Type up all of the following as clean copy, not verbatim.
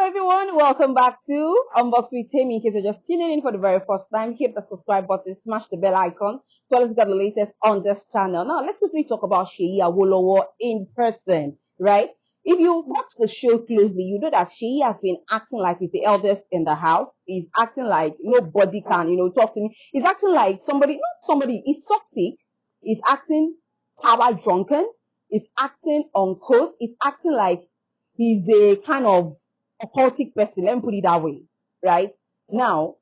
everyone, welcome back to Unbox with Tammy. In case you're just tuning in for the very first time, hit the subscribe button, smash the bell icon so let's get the latest on this channel. Now, let's quickly talk about Seyi Awolowo in person, right? If you watch the show closely, you know that Seyi has been acting like he's the eldest in the house. He's acting like nobody can, talk to me. He's acting like he's toxic. He's acting power drunken. He's acting uncouth. He's acting like he's a kind of occultic person, let me put it that way, right? Now,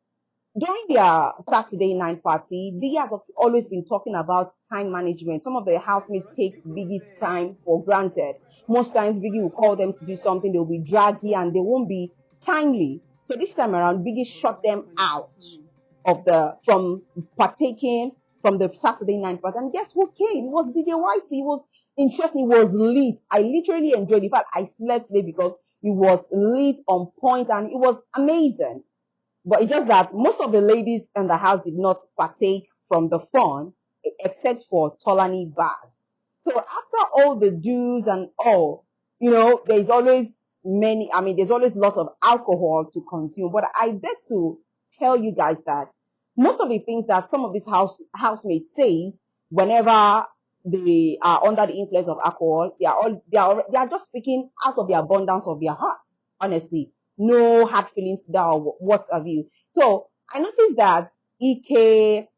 during their Saturday night party, Biggie has always been talking about time management. Some of the housemates takes Biggie's time for granted. Most times Biggie will call them to do something, they'll be draggy and they won't be timely. So this time around, Biggie shut them out from partaking from the Saturday night party. And guess who came? It was DJ Whitey. It was interesting, it was lit. I literally enjoyed it. In fact, I slept today because it was lit on point and it was amazing. But it's just that most of the ladies in the house did not partake from the fun, except for Tolani Baz. So after all the do's and all, there's always there's always lots of alcohol to consume. But I bet to tell you guys that most of the things that some of these housemates says whenever they are under the influence of alcohol, they are just speaking out of the abundance of their hearts. Honestly, no hard feelings there or what have you. So I noticed that EK,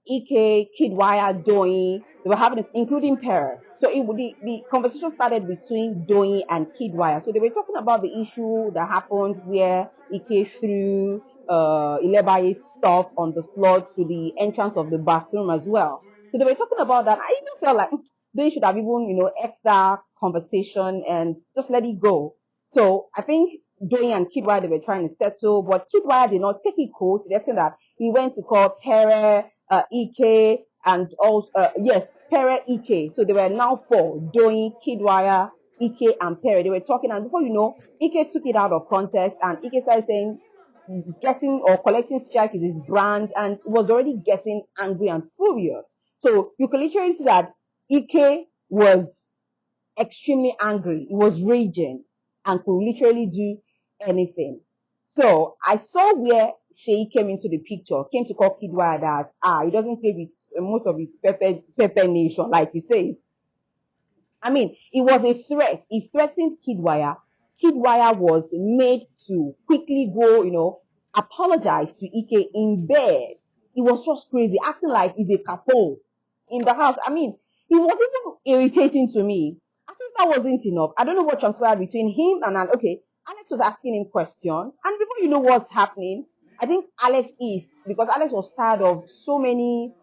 Kidwire, Doyin, they were having, including Per. So the conversation started between Doyin and Kidwire. So they were talking about the issue that happened where EK threw Ilebaye's stuff on the floor to the entrance of the bathroom as well. So they were talking about that. I even felt like they should have even, extra conversation and just let it go. So I think Doyin and Kidwire, they were trying to settle, but Kidwire did not take it cool to the extent that he went to call Pere, Ike, and also, Pere, Ike. So they were now four: Doyin, Kidwire, Ike, and Pere. They were talking, and before you know, Ike took it out of context, and Ike started saying, getting or collecting strike is his brand, and was already getting angry and furious. So you can literally see that Ike was extremely angry. He was raging and could literally do anything. So I saw where Seyi came into the picture, came to call Kidwire that he doesn't play with most of his Pepper Nation, like he says. It was a threat. He threatened Kidwire. Kidwire was made to quickly go, apologize to Ike in bed. It was just crazy, acting like he's a capo in the house. It was even irritating to me. I think that wasn't enough. I don't know what transpired between him and Alex was asking him questions. And before you know what's happening, I think because Alex was tired of so many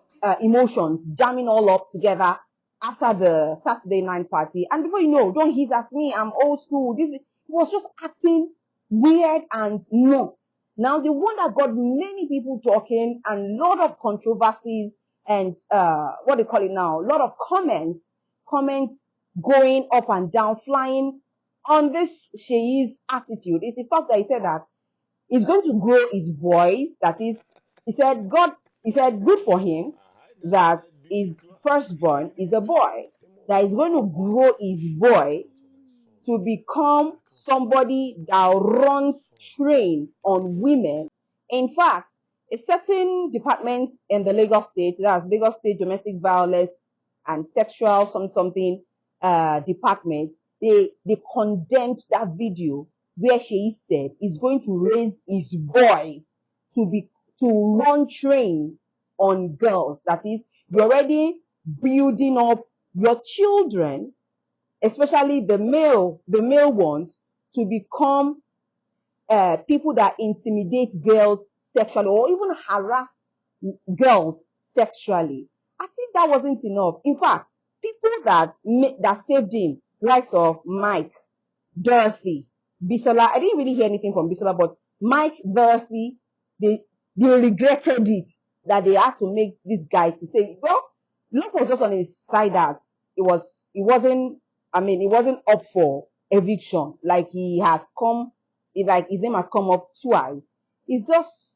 emotions jamming all up together after the Saturday night party. And before you know, don't hiss at me, I'm old school. He was just acting weird and nuts. Now, the one that got many people talking and a lot of controversies and a lot of comments going up and down, flying on this Seyi's attitude is the fact that he said that he's going to grow his voice. That is, he said good for him that his firstborn is a boy, that he's going to grow his boy to become somebody that runs train on women. In fact, a certain department in the Lagos State, that's Lagos State Domestic Violence and Sexual something department, they condemned that video where Seyi said he's going to raise his boys to run train on girls. That is, you're already building up your children, especially the male ones, to become people that intimidate girls sexually or even harass girls sexually. I think that wasn't enough. In fact, people that saved him, likes of Mike, Dorothy, Bisola. I didn't really hear anything from Bisola, but Mike, Dorothy, they regretted it, that they had to make this guy to say, well, luck was just on his side, that it wasn't up for eviction. Like his name has come up twice. It's just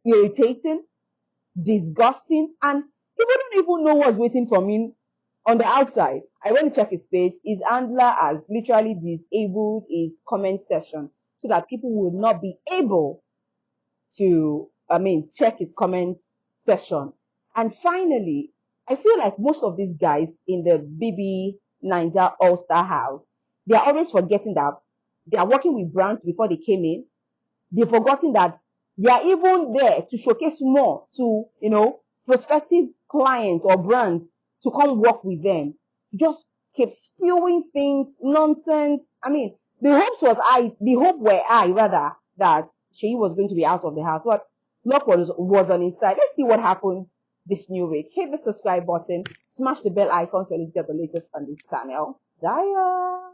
irritating, disgusting, and he wouldn't even know what's waiting for him on the outside. I went to check his page. His handler has literally disabled his comment section. so that people would not be able to, check his comments section. And finally, I feel like most of these guys in the Niger All-Star house, they are always forgetting that they are working with brands before they came in. They've forgotten that they are even there to showcase more to, prospective clients or brands to come work with them. Just keep spewing things, nonsense. The hope were high rather that Seyi was going to be out of the house, but luck was on his side. Let's see what happens this new week. Hit the subscribe button, smash the bell icon to always get the latest on this channel. Daya.